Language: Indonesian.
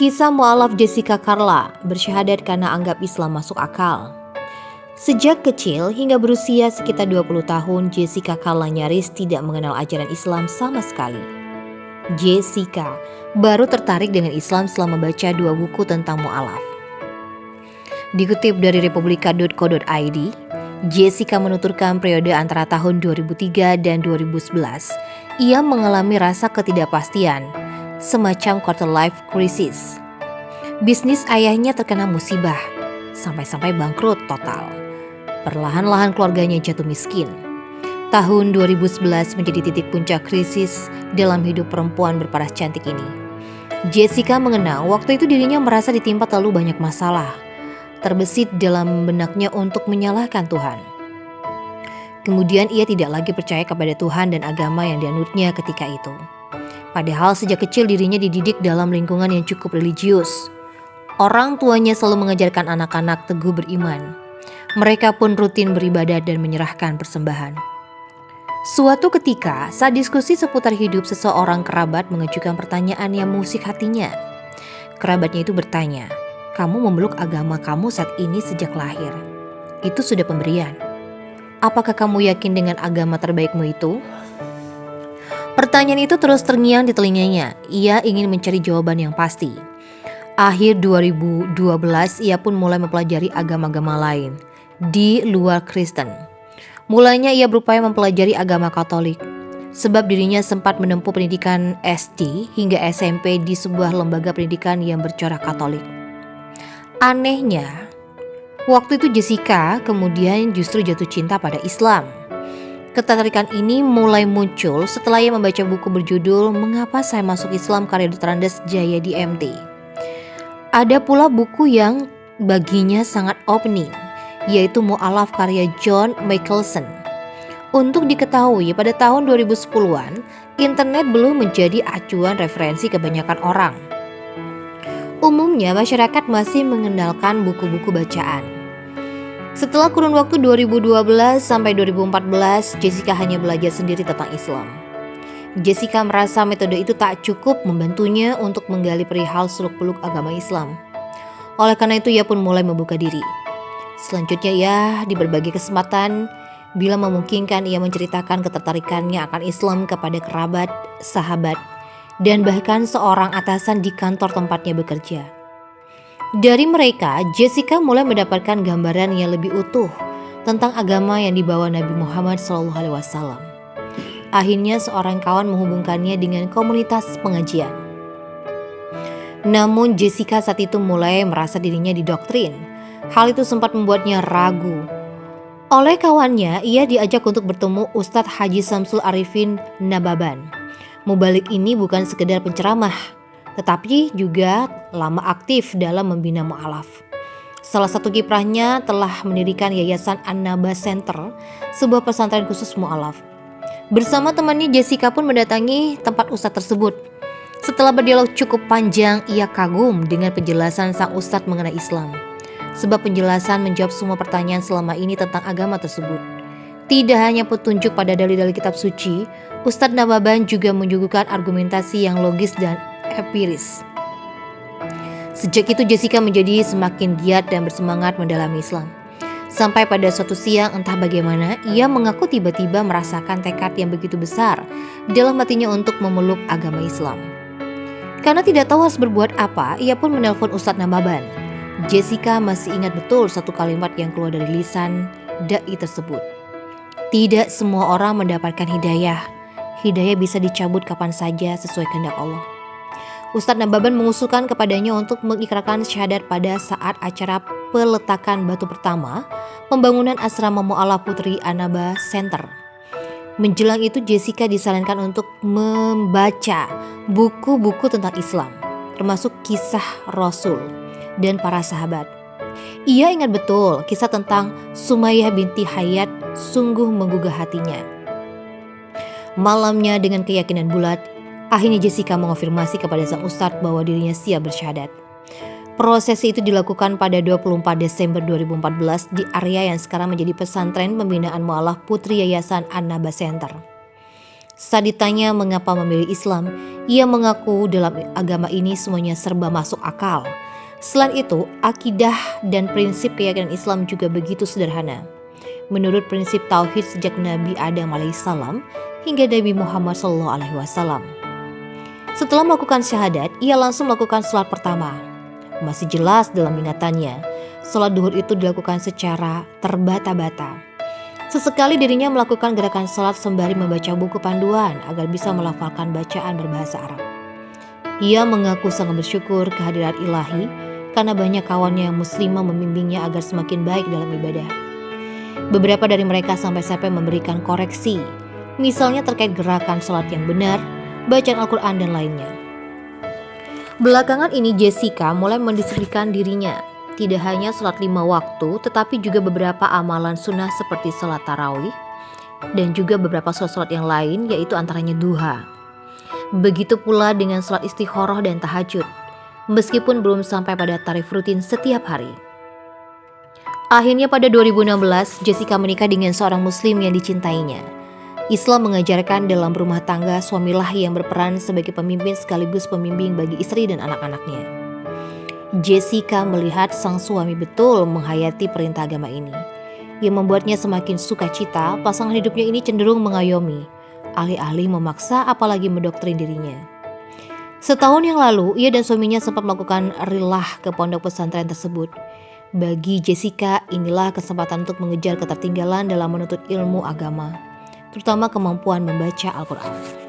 Kisah mualaf Jessica Carla bersyahadat karena anggap Islam masuk akal. Sejak kecil hingga berusia sekitar 20 tahun, Jessica Carla nyaris tidak mengenal ajaran Islam sama sekali. Jessica baru tertarik dengan Islam setelah membaca 2 buku tentang mualaf. Dikutip dari republika.co.id, Jessica menuturkan periode antara tahun 2003 dan 2011, ia mengalami rasa ketidakpastian, semacam quarter life crisis. Bisnis ayahnya terkena musibah, sampai-sampai bangkrut total. Perlahan-lahan keluarganya jatuh miskin. Tahun 2011 menjadi titik puncak krisis dalam hidup perempuan berparas cantik ini. Jessica mengenal waktu itu dirinya merasa ditimpa terlalu banyak masalah. Terbesit dalam benaknya untuk menyalahkan Tuhan. Kemudian ia tidak lagi percaya kepada Tuhan dan agama yang dianutnya ketika itu. Padahal sejak kecil dirinya dididik dalam lingkungan yang cukup religius. Orang tuanya selalu mengajarkan anak-anak teguh beriman. Mereka pun rutin beribadah dan menyerahkan persembahan. Suatu ketika, saat diskusi seputar hidup, seseorang kerabat mengajukan pertanyaan yang mengusik hatinya. Kerabatnya itu bertanya, "Kamu memeluk agama kamu saat ini sejak lahir. Itu sudah pemberian. Apakah kamu yakin dengan agama terbaikmu itu?" Pertanyaan itu terus terngiang di telinganya. Ia ingin mencari jawaban yang pasti. Akhir 2012 ia pun mulai mempelajari agama-agama lain di luar Kristen. Mulanya ia berupaya mempelajari agama Katolik, sebab dirinya sempat menempuh pendidikan SD hingga SMP di sebuah lembaga pendidikan yang bercorak Katolik. Anehnya, waktu itu Jessica kemudian justru jatuh cinta pada Islam. Ketertarikan ini mulai muncul setelah ia membaca buku berjudul "Mengapa Saya Masuk Islam" karya Dr. Andes Jayadi MT. Ada pula buku yang baginya sangat opening, yaitu Mu'alaf karya John Michelson. Untuk diketahui, pada tahun 2010-an, internet belum menjadi acuan referensi kebanyakan orang. Umumnya masyarakat masih mengendalikan buku-buku bacaan. Setelah kurun waktu 2012 sampai 2014, Jessica hanya belajar sendiri tentang Islam. Jessica merasa metode itu tak cukup membantunya untuk menggali perihal seluk-beluk agama Islam. Oleh karena itu ia pun mulai membuka diri. Selanjutnya ia di berbagai kesempatan, bila memungkinkan, ia menceritakan ketertarikannya akan Islam kepada kerabat, sahabat, dan bahkan seorang atasan di kantor tempatnya bekerja. Dari mereka, Jessica mulai mendapatkan gambaran yang lebih utuh tentang agama yang dibawa Nabi Muhammad SAW. Akhirnya seorang kawan menghubungkannya dengan komunitas pengajian. Namun Jessica saat itu mulai merasa dirinya didoktrin. Hal itu sempat membuatnya ragu. Oleh kawannya, ia diajak untuk bertemu Ustadz Haji Samsul Arifin Nababan. Mubalik ini bukan sekedar penceramah, tetapi juga lama aktif dalam membina mu'alaf. Salah satu kiprahnya telah mendirikan Yayasan An-Naba Center, sebuah pesantren khusus mu'alaf. Bersama temannya, Jessica pun mendatangi tempat ustadz tersebut. Setelah berdialog cukup panjang, ia kagum dengan penjelasan sang ustadz mengenai Islam. Sebab penjelasan menjawab semua pertanyaan selama ini tentang agama tersebut. Tidak hanya petunjuk pada dalil-dalil kitab suci, Ustadz Nababan juga menyuguhkan argumentasi yang logis dan empiris. Sejak itu Jessica menjadi semakin giat dan bersemangat mendalami Islam. Sampai pada suatu siang, entah bagaimana, ia mengaku tiba-tiba merasakan tekad yang begitu besar dalam hatinya untuk memeluk agama Islam. Karena tidak tahu harus berbuat apa, ia pun menelpon Ustadz Nababan. Jessica masih ingat betul satu kalimat yang keluar dari lisan dai tersebut. Tidak semua orang mendapatkan hidayah. Hidayah bisa dicabut kapan saja sesuai kehendak Allah. Ustadz Nababan mengusulkan kepadanya untuk mengikrarkan syahadat pada saat acara peletakan batu pertama pembangunan asrama Mu'alaf Putri An-Naba Center. Menjelang itu Jessica disarankan untuk membaca buku-buku tentang Islam, termasuk kisah Rasul dan para sahabat. Ia ingat betul kisah tentang Sumayyah binti Hayat sungguh menggugah hatinya. Malamnya dengan keyakinan bulat, akhirnya Jessica mengonfirmasi kepada sang ustadz bahwa dirinya siap bersyahadat. Prosesi itu dilakukan pada 24 Desember 2014 di area yang sekarang menjadi pesantren pembinaan mu'alaf Putri Yayasan An-Naba Center. Saat ditanya mengapa memilih Islam, ia mengaku dalam agama ini semuanya serba masuk akal. Selain itu, akidah dan prinsip keyakinan Islam juga begitu sederhana. Menurut prinsip tauhid sejak Nabi Adam alaihissalam hingga Nabi Muhammad SAW. Setelah melakukan syahadat, ia langsung melakukan sholat pertama. Masih jelas dalam ingatannya, sholat duhur itu dilakukan secara terbata-bata. Sesekali dirinya melakukan gerakan sholat sembari membaca buku panduan agar bisa melafalkan bacaan berbahasa Arab. Ia mengaku sangat bersyukur kehadiran ilahi karena banyak kawannya yang muslimah membimbingnya agar semakin baik dalam ibadah. Beberapa dari mereka sampai-sampai memberikan koreksi, misalnya terkait gerakan sholat yang benar, bacaan Al-Quran dan lainnya. Belakangan ini Jessica mulai mendisiplinkan dirinya, tidak hanya sholat 5 waktu, tetapi juga beberapa amalan sunnah seperti sholat tarawih, dan juga beberapa sholat yang lain, yaitu antaranya duha. Begitu pula dengan sholat istikharah dan tahajud, meskipun belum sampai pada tarif rutin setiap hari. Akhirnya pada 2016, Jessica menikah dengan seorang muslim yang dicintainya. Islam mengajarkan dalam rumah tangga suamilah yang berperan sebagai pemimpin sekaligus pembimbing bagi istri dan anak-anaknya. Jessica melihat sang suami betul menghayati perintah agama ini, yang membuatnya semakin sukacita. Pasangan hidupnya ini cenderung mengayomi, alih-alih memaksa apalagi mendoktrin dirinya. Setahun yang lalu, ia dan suaminya sempat melakukan rilah ke pondok pesantren tersebut. Bagi Jessica, inilah kesempatan untuk mengejar ketertinggalan dalam menuntut ilmu agama, terutama kemampuan membaca Al-Quran.